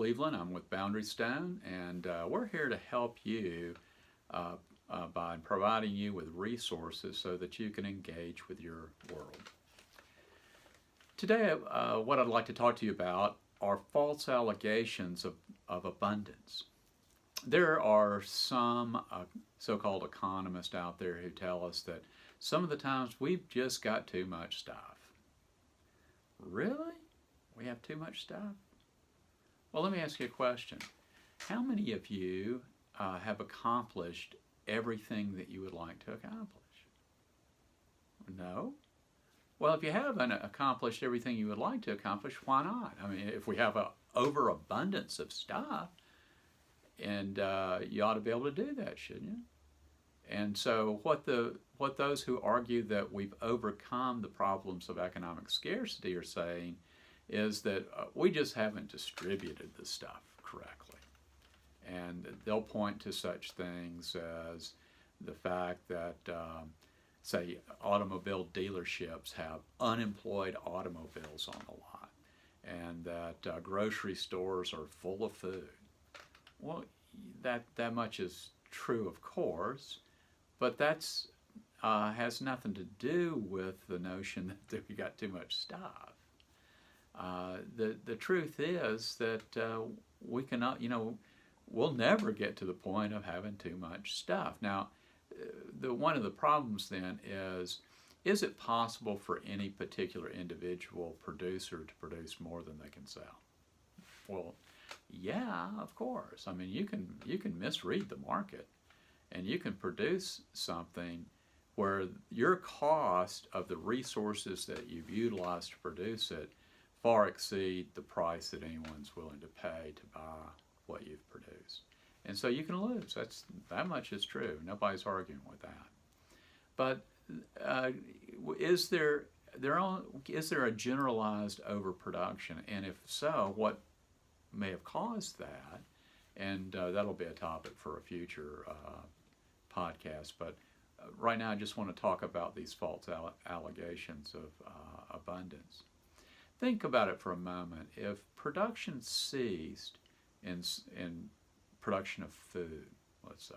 Cleveland. I'm with Boundary Stone, and we're here to help you by providing you with resources so that you can engage with your world. Today, what I'd like to talk to you about are false allegations of abundance. There are some so-called economists out there who tell us that some of the times we've just got too much stuff. Really? We have too much stuff? Well, let me ask you a question. How many of you have accomplished everything that you would like to accomplish? No? Well, if you haven't accomplished everything you would like to accomplish, why not? I mean, if we have an overabundance of stuff, and you ought to be able to do that, shouldn't you? And so what those who argue that we've overcome the problems of economic scarcity are saying is that we just haven't distributed the stuff correctly. And they'll point to such things as the fact that, say, automobile dealerships have unemployed automobiles on the lot, and that grocery stores are full of food. Well, that much is true, of course, but that's has nothing to do with the notion that we got too much stuff. The truth is that we cannot, we'll never get to the point of having too much stuff. Now, one of the problems then is it possible for any particular individual producer to produce more than they can sell? Well, yeah, of course. I mean, you can misread the market, and you can produce something where your cost of the resources that you've utilized to produce it far exceed the price that anyone's willing to pay to buy what you've produced. And so you can lose. That much is true. Nobody's arguing with that. But is there a generalized overproduction? And if so, what may have caused that? And that'll be a topic for a future podcast. But right now I just want to talk about these false allegations of abundance. Think about it for a moment. If production ceased in production of food, let's say,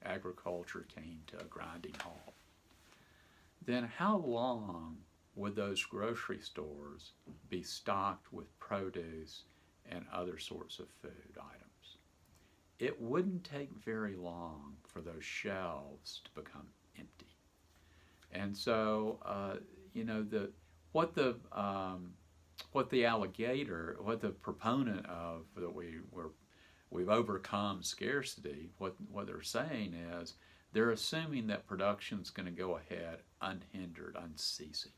agriculture came to a grinding halt, then how long would those grocery stores be stocked with produce and other sorts of food items? It wouldn't take very long for those shelves to become empty. And so, what the proponent of that we've overcome scarcity, what they're saying is they're assuming that production's going to go ahead unhindered, unceasing,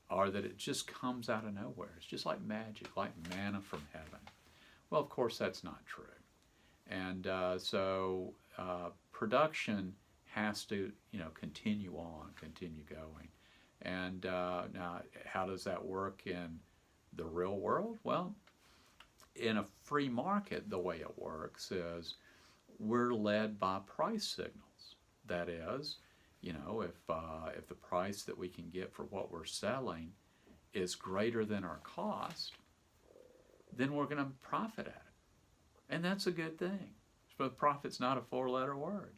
or that it just comes out of nowhere. It's just like magic, like manna from heaven. Well, of course, that's not true. And so production has to, continue on, continue going. And now, how does that work in the real world? Well, in a free market, the way it works is we're led by price signals. That is, if the price that we can get for what we're selling is greater than our cost, then we're going to profit at it. And that's a good thing. But profit's not a four-letter word.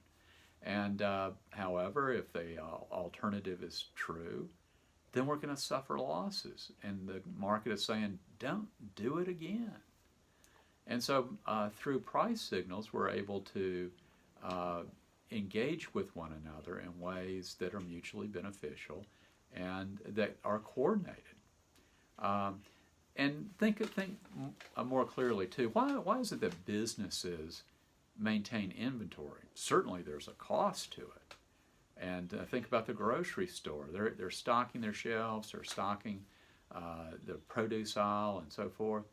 And however, if the alternative is true, then we're going to suffer losses. And the market is saying, don't do it again. And so through price signals, we're able to engage with one another in ways that are mutually beneficial and that are coordinated. And think more clearly, too. Why is it that businesses maintain inventory? Certainly there's a cost to it. And think about the grocery store. They're stocking their shelves, they're stocking the produce aisle and so forth.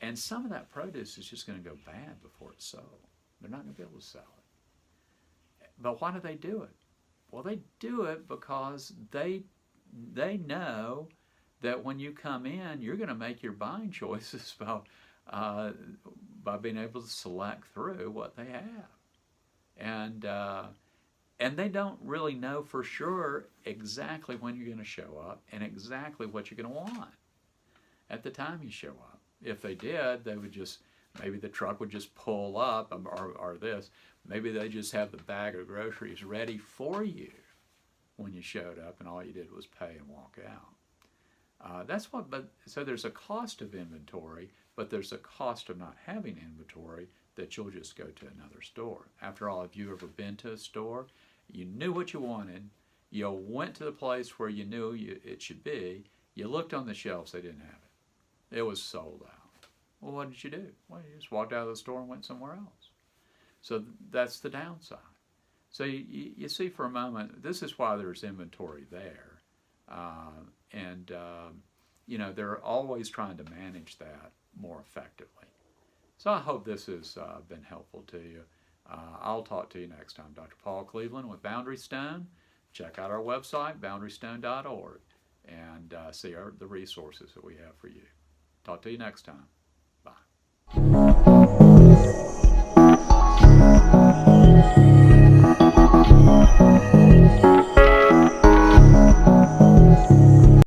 And some of that produce is just going to go bad before it's sold. They're not going to be able to sell it. But why do they do it? Well, they do it because they know that when you come in, you're going to make your buying choices by being able to select through what they have. And they don't really know for sure exactly when you're going to show up and exactly what you're going to want at the time you show up. If they did, they would just Maybe the truck would just pull up, or this. Maybe they just have the bag of groceries ready for you when you showed up, and all you did was pay and walk out. So there's a cost of inventory, but there's a cost of not having inventory that you'll just go to another store. After all, have you ever been to a store? You knew what you wanted. You went to the place where you knew it should be. You looked on the shelves, they didn't have it. It was sold out. Well, what did you do? Well, you just walked out of the store and went somewhere else. So that's the downside. So you see for a moment, this is why there's inventory there. They're always trying to manage that more effectively. So I hope this has been helpful to you. I'll talk to you next time. Dr. Paul Cleveland with Boundary Stone. Check out our website, boundarystone.org, and see the resources that we have for you. Talk to you next time.